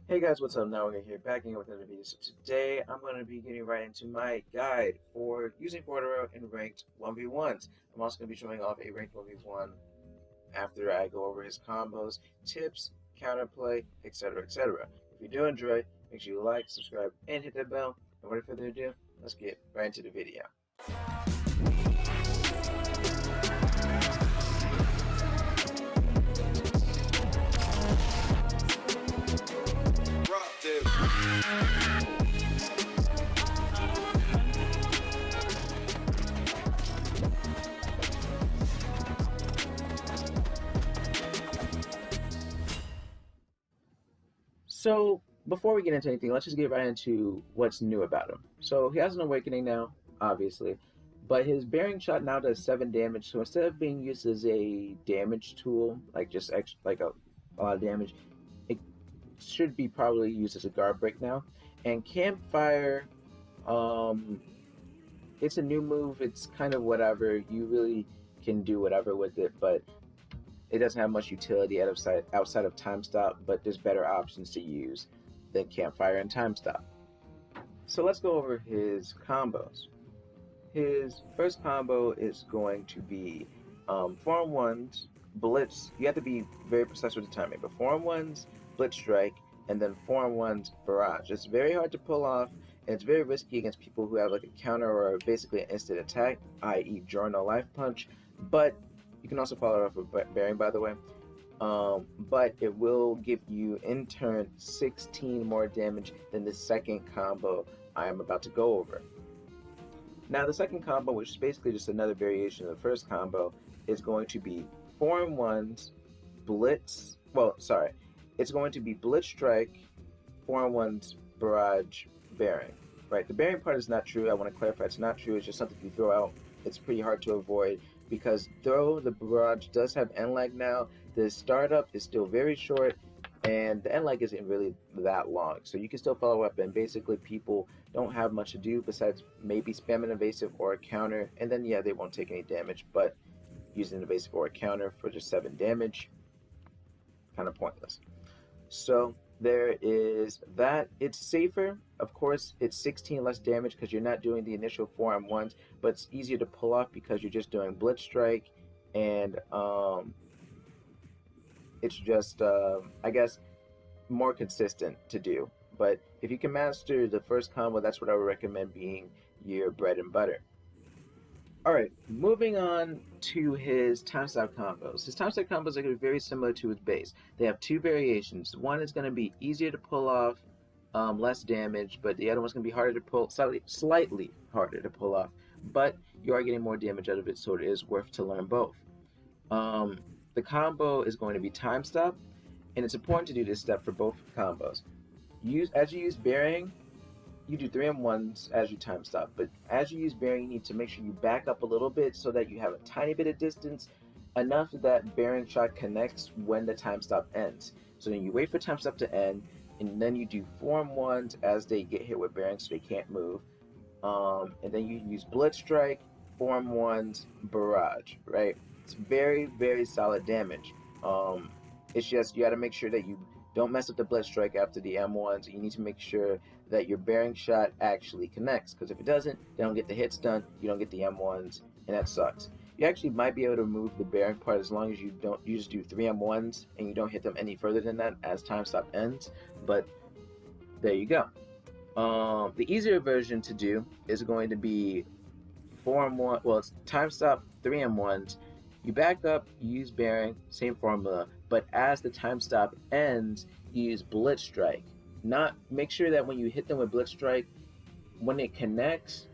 Hey guys, what's up? Now we're here back again with another video. So today I'm going to be getting right into my guide for using Jotaro in ranked 1v1s. I'm also going to be showing off a ranked 1v1 after I go over his combos, tips, counterplay, etc. etc. If you do enjoy, make sure you like, subscribe, and hit that bell. And without further ado, let's get right into the video. So before we get into anything, let's just get right into what's new about him. So he has an awakening now, obviously, but his bearing shot now does 7 damage. So instead of being used as a damage tool, like just like a lot of damage, it should be probably used as a guard break now. And campfire, um, it's a new move. It's kind of whatever. You really can do whatever with it, but it doesn't have much utility outside of time stop, but there's better options to use than campfire and time stop. So let's go over his combos. His first combo is going to be 4-on-1s, blitz. You have to be very precise with the timing, but 4-on-1s, blitz strike, and then 4-on-1s, barrage. It's very hard to pull off, and it's very risky against people who have like a counter or basically an instant attack, i.e., Journal Life Punch. But you can also follow it up with bearing, by the way. But it will give you in turn 16 more damage than the second combo I am about to go over. Now, the second combo, which is basically just another variation of the first combo, is going to be 4-on-1s, blitz. Well, sorry, it's going to be blitz strike, 4-on-1s, barrage, bearing. Right, the bearing part is not true. I want to clarify it's not true. It's just something you throw out. It's pretty hard to avoid because though the barrage does have end lag now, the startup is still very short and the end lag isn't really that long. So you can still follow up, and basically people don't have much to do besides maybe spam an evasive or a counter, and then yeah, they won't take any damage, but using an evasive or a counter for just 7 damage, kind of pointless. So there is that. It's safer. Of course, it's 16 less damage because you're not doing the initial 4-on-1s, but it's easier to pull off because you're just doing Blitz Strike, and it's just, I guess, more consistent to do. But if you can master the first combo, that's what I would recommend being your bread and butter. All right, moving on to his time stop combos. His time stop combos are going to be very similar to his base. They have two variations. One is going to be easier to pull off, less damage, but the other one's going to be harder to pull, slightly harder to pull off. But you are getting more damage out of it, so it is worth to learn both. The combo is going to be time stop, and it's important to do this step for both combos. As you use bearing, you do 3-on-1s as you time stop, but as you use bearing, you need to make sure you back up a little bit so that you have a tiny bit of distance, enough that bearing shot connects when the time stop ends. So then you wait for time stop to end, and then you do 4-on-1s as they get hit with bearing so they can't move. And then you use blitz strike, 4-on-1s, barrage, right? It's very, very solid damage. It's just you got to make sure that you don't mess up the blitz strike after the M1s. You need to make sure that your bearing shot actually connects, because if it doesn't, they don't get the hits done, you don't get the M1s, and that sucks. You actually might be able to remove the bearing part as long as you just do 3-M1s and you don't hit them any further than that as time stop ends, but there you go. The easier version to do is going to be 4-on-1, well, it's time stop, 3-on-1s. You back up, you use bearing, same formula, but as the time stop ends, you use blitz strike. Not make sure that when you hit them with blitz strike, when it connects,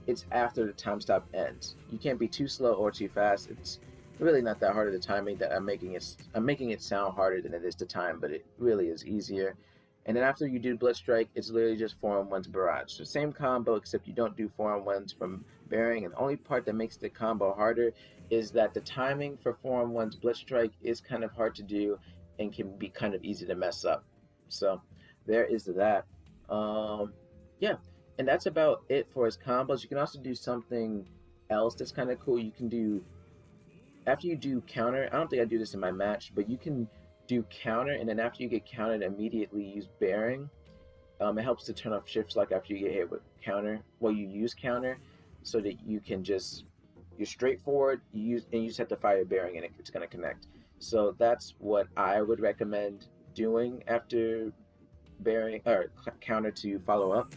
it's after the time stop ends. You can't be too slow or too fast. It's really not that hard of the timing that I'm making it sound harder than it is to time, but it really is easier. And then after you do blitz strike, it's literally just 4-on-1s barrage. So same combo, except you don't do 4-on-1s from bearing. And the only part that makes the combo harder is that the timing for 4-on-1s blitz strike is kind of hard to do and can be kind of easy to mess up. So there is that. Yeah, and that's about it for his combos. You can also do something else that's kind of cool. You can do, after you do counter, I don't think I do this in my match, but you can do counter, and then after you get countered, immediately use bearing. It helps to turn off shift lock after you get hit with counter. Well, you use counter so that you can just you're straightforward. You just have to fire bearing and it's going to connect. So that's what I would recommend doing after bearing or counter to follow up.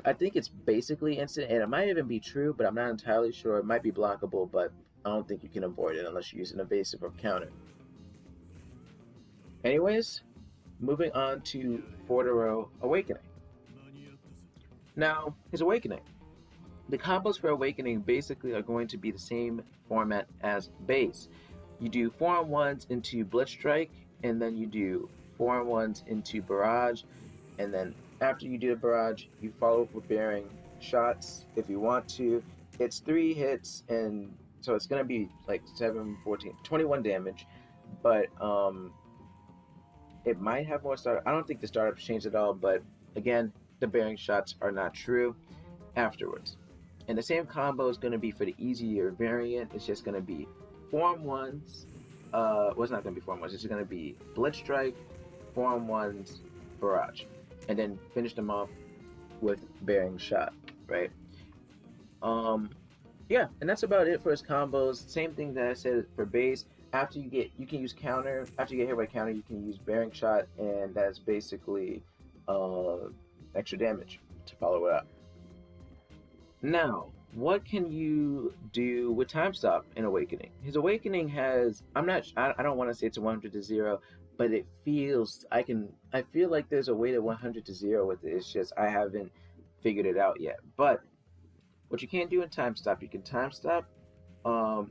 I think it's basically instant, and it might even be true, but I'm not entirely sure. It might be blockable, but I don't think you can avoid it unless you use an evasive or counter. Anyways, moving on to Fordero Awakening. Now, his Awakening. The combos for Awakening basically are going to be the same format as base. You do 4-on-1s into Blitz Strike, and then you do 4-on-1s into Barrage, and then after you do the Barrage, you follow up with Bearing shots if you want to. It's 3 hits, and so it's going to be like 7, 14, 21 damage, but it might have more startup. I don't think the startups changed at all, but again, the Bearing shots are not true afterwards. And the same combo is going to be for the easier variant. It's just going to be 4-on-1s. Well, it's not going to be 4-on-1s. It's going to be Blitz Strike, 4-on-1s, Barrage. And then finish them off with Bearing Shot, right? Yeah, and that's about it for his combos. Same thing that I said for base. After you can use counter. After you get hit by counter, you can use Bearing Shot, and that's basically extra damage to follow it up. Now, what can you do with Time Stop in Awakening? His Awakening has I don't want to say it's a 100 to 0, but it feels I feel like there's a way to 100 to 0 with it. It's just I haven't figured it out yet. But what you can't do in Time Stop, you can Time Stop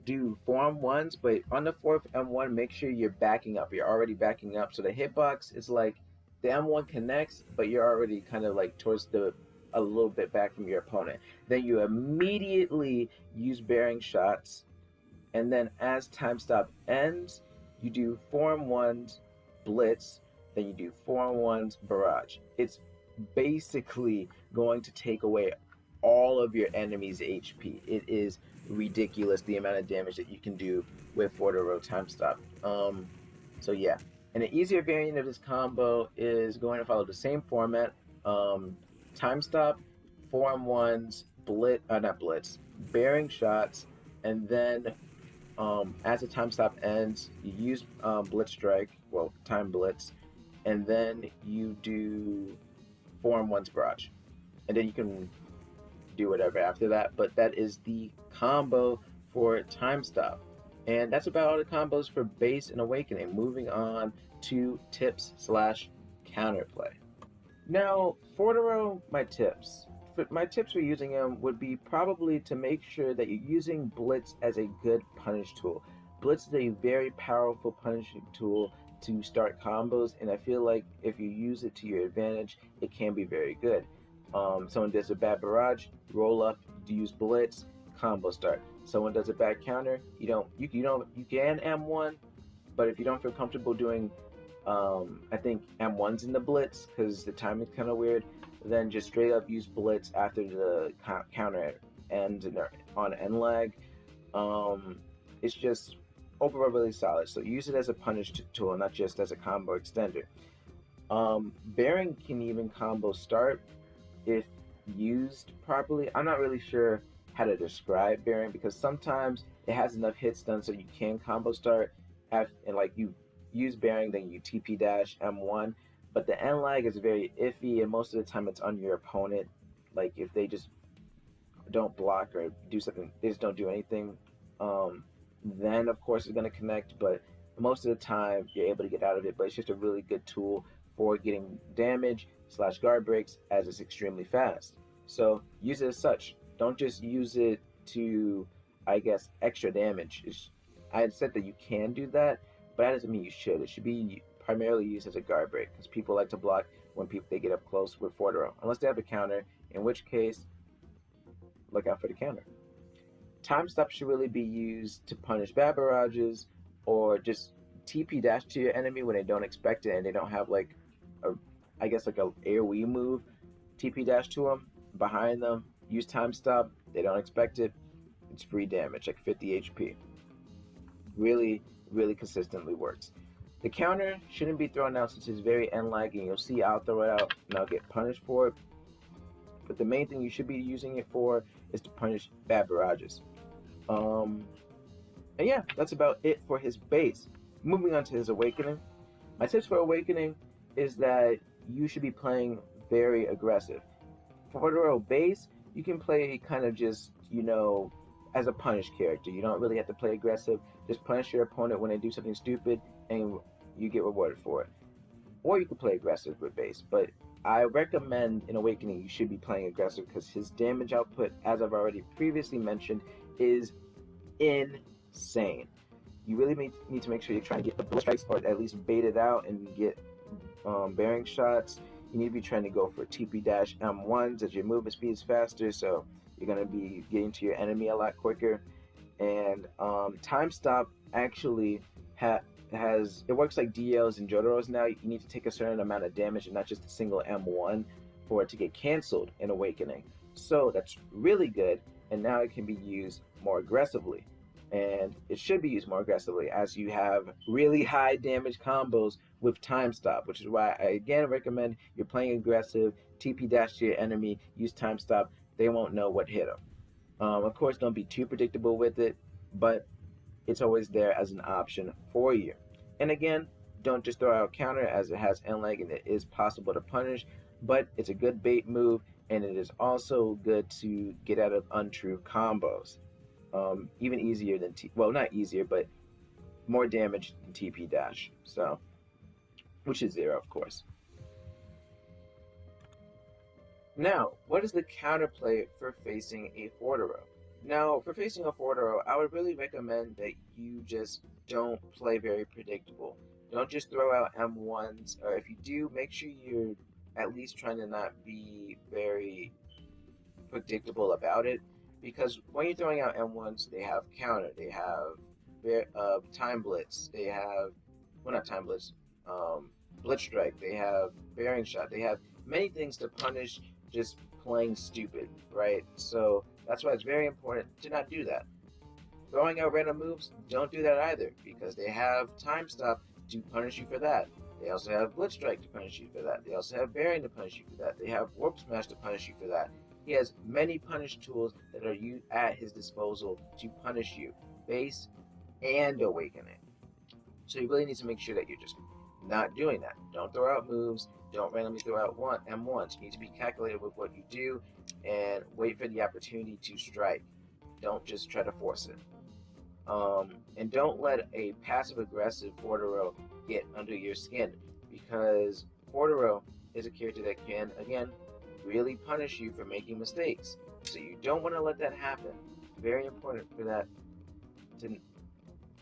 do 4-on-1s, but on the 4th M1, make sure you're backing up. You're already backing up. So the hitbox is like the M1 connects, but you're already kind of like towards a little bit back from your opponent. Then you immediately use Bearing shots, and then as Time Stop ends, you do 4-on-1s Blitz, then you do 4-on-1s Barrage. It's basically going to take away all of your enemy's HP. It is ridiculous the amount of damage that you can do with Fordero Time Stop. So yeah, and an easier variant of this combo is going to follow the same format. Time Stop, 4-on-1s, not Blitz, Bearing shots, and then as the Time Stop ends, you use Blitz Strike, well, Time Blitz, and then you do 4-on-1s Barrage. And then you can do whatever after that, but that is the combo for Time Stop. And that's about all the combos for base and Awakening. Moving on to tips/counterplay. Now, Fordero, my tips for using him would be probably to make sure that you're using Blitz as a good punish tool. Blitz is a very powerful punishing tool to start combos, and I feel like if you use it to your advantage, it can be very good. Someone does a bad barrage, roll up, use Blitz, combo start. Someone does a bad counter, you can M1, but if you don't feel comfortable doing I think M1's in the Blitz because the timing's kind of weird, then just straight up use Blitz after the counter ends on end lag. It's just overall really solid. So use it as a punish tool, not just as a combo extender. Bearing can even combo start if used properly. I'm not really sure how to describe Bearing because sometimes it has enough hits done so you can combo start and like you use Bearing, then you TP dash M1, but the end lag is very iffy, and most of the time it's on your opponent. Like if they just don't block or do something, they just don't do anything, then of course it's going to connect, but most of the time you're able to get out of it. But it's just a really good tool for getting damage / guard breaks as it's extremely fast. So use it as such. Don't just use it to, I guess, extra damage. I had said that you can do that, but that doesn't mean you should. It should be primarily used as a guard break because people like to block when they get up close with Fordero, unless they have a counter, in which case, look out for the counter. Time Stop should really be used to punish bad barrages or just TP dash to your enemy when they don't expect it and they don't have like a AoE move. TP dash to them, behind them, use Time Stop. They don't expect it. It's free damage, like 50 HP. Really, really consistently works. The counter shouldn't be thrown out since it's very end lagging. You'll see I'll throw it out and I'll get punished for it. But the main thing you should be using it for is to punish bad barrages. Um, and yeah, that's about it for his base. Moving on to his awakening. My tips for awakening is that you should be playing very aggressive. For the base, you can play kind of just, as a punish character. You don't really have to play aggressive. Just punish your opponent when they do something stupid and you get rewarded for it. Or you can play aggressive with base. But I recommend in Awakening you should be playing aggressive because his damage output, as I've already previously mentioned, is insane. You really need to make sure you're trying to get the bullet strikes or at least bait it out and get bearing shots. You need to be trying to go for TP dash M1s as your movement speed is faster, so you're going to be getting to your enemy a lot quicker. And time stop actually has it works like DLs and Jotaros now. You need to take a certain amount of damage and not just a single M1 for it to get canceled in Awakening. So that's really good, and now it can be used more aggressively. And it should be used more aggressively as you have really high damage combos with time stop, which is why I again recommend you're playing aggressive, TP dash to your enemy, use time stop. They won't know what hit them. Of course, don't be too predictable with it, but it's always there as an option for you. And again, don't just throw out counter as it has end lag and it is possible to punish, but it's a good bait move and it is also good to get out of untrue combos. Even easier than not easier, but more damage than TP dash. So, which is 0, of course. Now, what is the counterplay for facing a Fordero? Now, for facing a Fordero, I would really recommend that you just don't play very predictable. Don't just throw out M1s, or if you do, make sure you're at least trying to not be very predictable about it. Because when you're throwing out M1s, they have counter, they have time blitz, they have, well, not time blitz, blitz strike, they have bearing shot, they have many things to punish just playing stupid, right? So that's why it's very important to not do that. Throwing out random moves, don't do that either, because they have time stop to punish you for that. They also have blitz strike to punish you for that. They also have bearing to punish you for that. They have warp smash to punish you for that. He has many punish tools that are at his disposal to punish you, base and awakening. So you really need to make sure that you're just not doing that. Don't throw out moves. Don't randomly throw out M1s. You need to be calculated with what you do and wait for the opportunity to strike. Don't just try to force it. And don't let a passive-aggressive Fordero get under your skin, because Fordero is a character that can, again, really punish you for making mistakes. So you don't want to let that happen. Very important for that to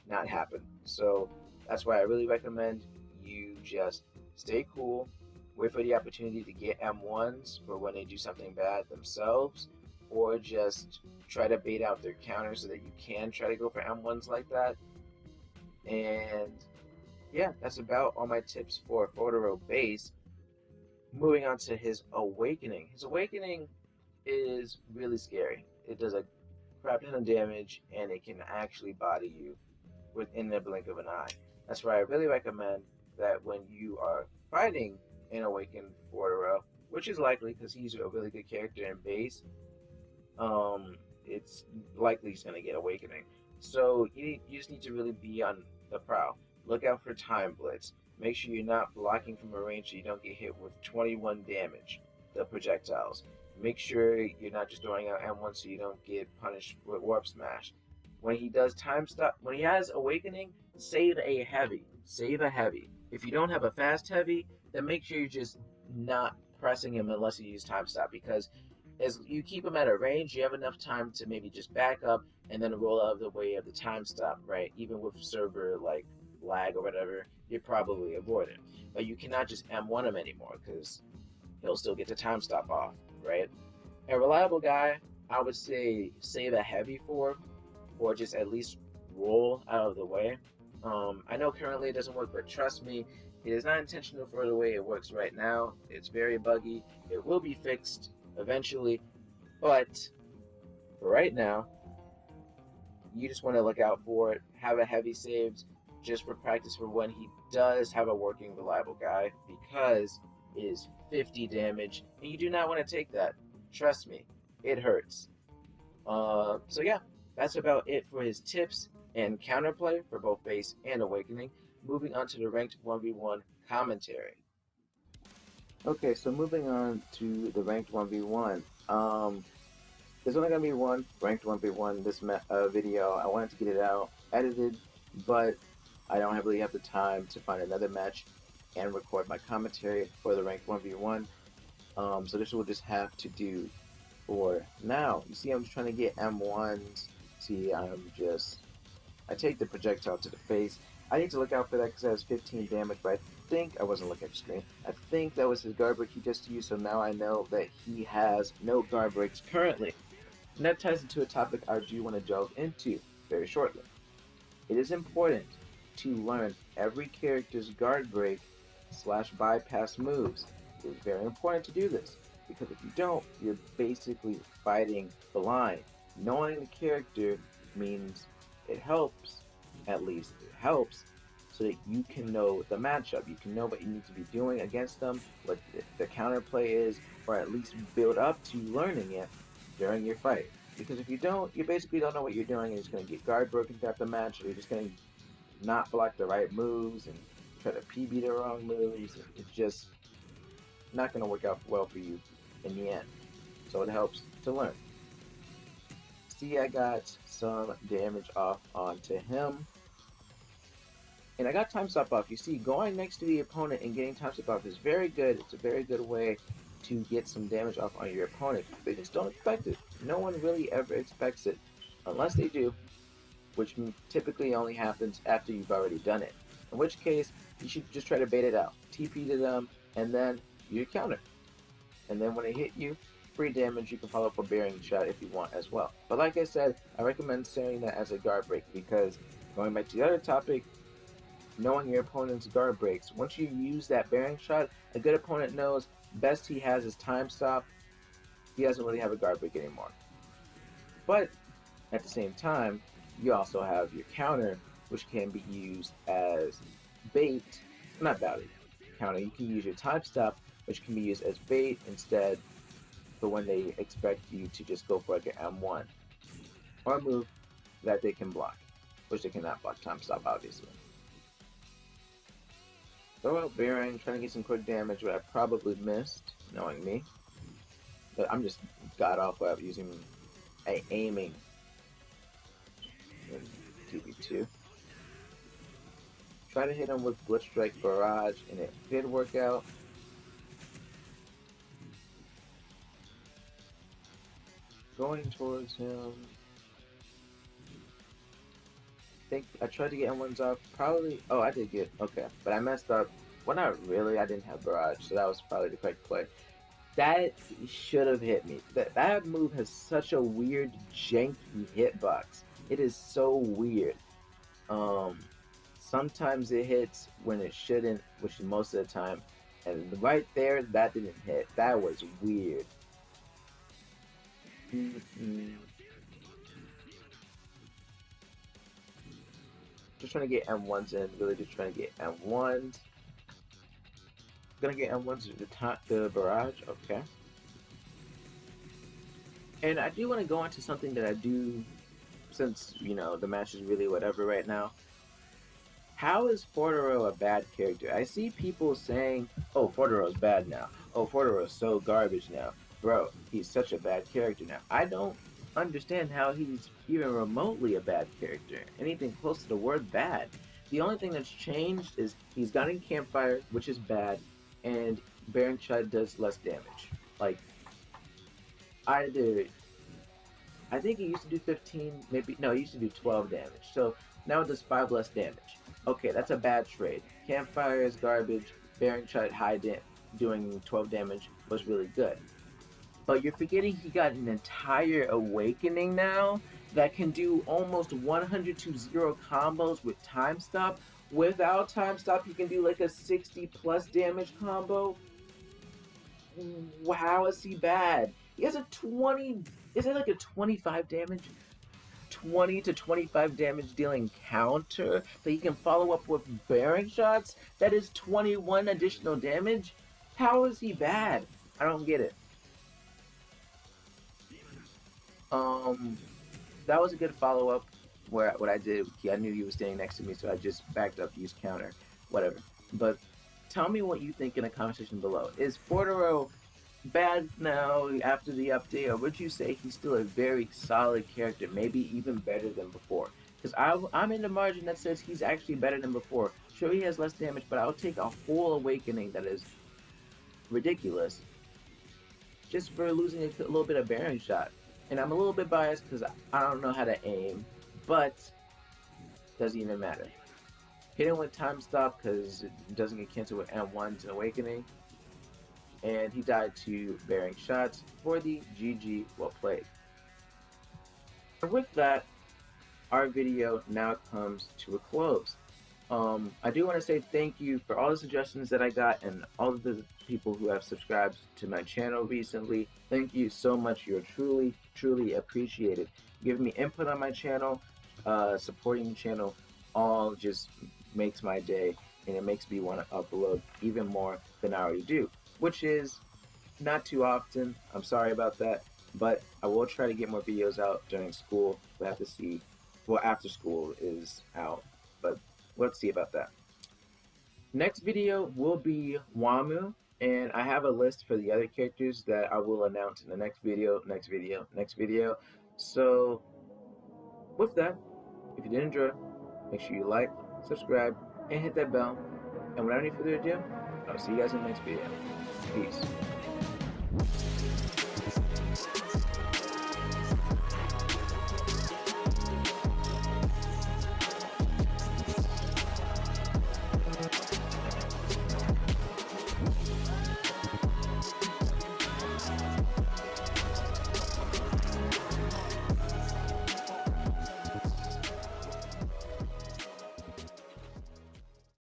not happen. So that's why I really recommend you just stay cool, wait for the opportunity to get M1s for when they do something bad themselves, or just try to bait out their counters so that you can try to go for M1s like that. And yeah, that's about all my tips for Fordero base. Moving on to his awakening. His awakening is really scary. It does a crap ton of damage and it can actually body you within the blink of an eye. That's why I really recommend that when you are fighting an awakened Fordero, which is likely because he's a really good character in base, it's likely he's going to get awakening. So you just need to really be on the prowl. Look out for time blitz. Make sure you're not blocking from a range so you don't get hit with 21 damage, the projectiles. Make sure you're not just throwing out M1 so you don't get punished with warp smash. When he does time stop, when he has awakening, save a heavy. Save a heavy. If you don't have a fast heavy, then make sure you're just not pressing him unless you use time stop, because as you keep him at a range, you have enough time to maybe just back up and then roll out of the way of the time stop, right? Even with server like lag or whatever, you probably avoid it. But you cannot just M1 him anymore because he'll still get the time stop off, right? A reliable guy, I would say save a heavy for, or just at least roll out of the way. I know currently it doesn't work, but trust me, it is not intentional for the way it works right now. It's very buggy. It will be fixed eventually, but for right now, you just want to look out for it. Have a heavy saved just for practice for when he does have a working reliable guy because it is 50 damage, and you do not want to take that. Trust me, it hurts. So yeah, that's about it for his tips and counterplay for both base and awakening. Moving on to the ranked 1v1 commentary. Okay, so moving on to the ranked 1v1. There's only gonna be one ranked 1v1 this video. I wanted to get it out edited, but I don't really have the time to find another match and record my commentary for the ranked 1v1. So this will just have to do for now. You see, I'm just trying to get M1s. See, I take the projectile to the face. I need to look out for that because it has 15 damage, but I think, I wasn't looking at the screen, I think that was his guard break he just used, so now I know that he has no guard breaks currently. And that ties into a topic I do want to delve into very shortly. It is important to learn every character's guard break / bypass moves. It is very important to do this, because if you don't, you're basically fighting blind. Knowing the character means it helps, at least it helps, so that you can know the matchup. You can know what you need to be doing against them, what the counterplay is, or at least build up to learning it during your fight. Because if you don't, you basically don't know what you're doing, and you're just going to get guard broken throughout the match, or you're just going to not block the right moves and try to PB the wrong moves. It's just not going to work out well for you in the end. So it helps to learn. See, I got some damage off onto him. And I got time stop off. You see, going next to the opponent and getting time stop off is very good. It's a very good way to get some damage off on your opponent. They just don't expect it. No one really ever expects it, unless they do, which typically only happens after you've already done it. In which case, you should just try to bait it out. TP to them, and then you counter. And then when they hit you, free damage, you can follow up a bearing shot if you want as well. But like I said, I recommend saying that as a guard break, because going back to the other topic, knowing your opponent's guard breaks, once you use that bearing shot, a good opponent knows best he has is time stop. He doesn't really have a guard break anymore. But at the same time, you also have your counter, which can be used as bait. Not valid counter. You can use your time stop, which can be used as bait instead for when they expect you to just go for like an M1 or a move that they can block, which they cannot block time stop, obviously. Throw out bearing, trying to get some quick damage, but I probably missed, knowing me. But I'm just god awful at using aiming in TB2. Try to hit him with Blitz Strike Barrage, and it did work out. Going towards him. I tried to get M1s off. Probably. Oh, I did get. Okay. But I messed up. Well, not really. I didn't have Barrage, so that was probably the correct play. That should have hit me. That move has such a weird, janky hitbox. It is so weird. Sometimes it hits when it shouldn't, which is most of the time. And right there, that didn't hit. That was weird. Just trying to get M1s in, really just trying to get M1s. Gonna get M1s at the barrage, okay. And I do want to go into something that I do, since, you know, the match is really whatever right now. How is Fordero a bad character? I see people saying, oh, Fordero's bad now. Oh, Fordero's so garbage now. Bro, he's such a bad character now. I don't understand how he's even remotely a bad character. Anything close to the word bad. The only thing that's changed is he's gotten Campfire, which is bad, and Bearing Shot does less damage. Like, I think he used to do 15, maybe, no, he used to do 12 damage. So now it does 5 less damage. Okay, that's a bad trade. Campfire is garbage, Bearing Shot doing 12 damage was really good. But you're forgetting he got an entire awakening now that can do almost 100 to 0 combos with time stop. Without time stop, he can do like a 60 plus damage combo. How is he bad? He has a 20, is it like a 25 damage? 20 to 25 damage dealing counter that he can follow up with bearing shots, that is 21 additional damage? How is he bad? I don't get it. Um, that was a good follow up. Where what I did, I knew he was standing next to me, so I just backed up, used counter, whatever. But tell me what you think in the comment section below. Is Fordero bad now after the update, or would you say he's still a very solid character, maybe even better than before? Because I'm in the margin that says he's actually better than before. Sure, he has less damage, but I'll take a whole awakening that is ridiculous just for losing a little bit of bearing shot. And I'm a little bit biased because I don't know how to aim, but doesn't even matter. Hit him with time stop because it doesn't get canceled with M1's awakening. And he died to bearing shots for the GG well played. And with that, our video now comes to a close. I do want to say thank you for all the suggestions that I got and all of the people who have subscribed to my channel recently. Thank you so much. You're truly, truly appreciated. Giving me input on my channel, supporting the channel, all just makes my day, and it makes me want to upload even more than I already do, which is not too often. I'm sorry about that, but I will try to get more videos out during school. We'll have to see. Well, after school is out, but let's see about that. Next video will be Wamu, and I have a list for the other characters that I will announce in the next video, next video, next video. So, with that, if you did enjoy, make sure you like, subscribe, and hit that bell. And without any further ado, I'll see you guys in the next video. Peace.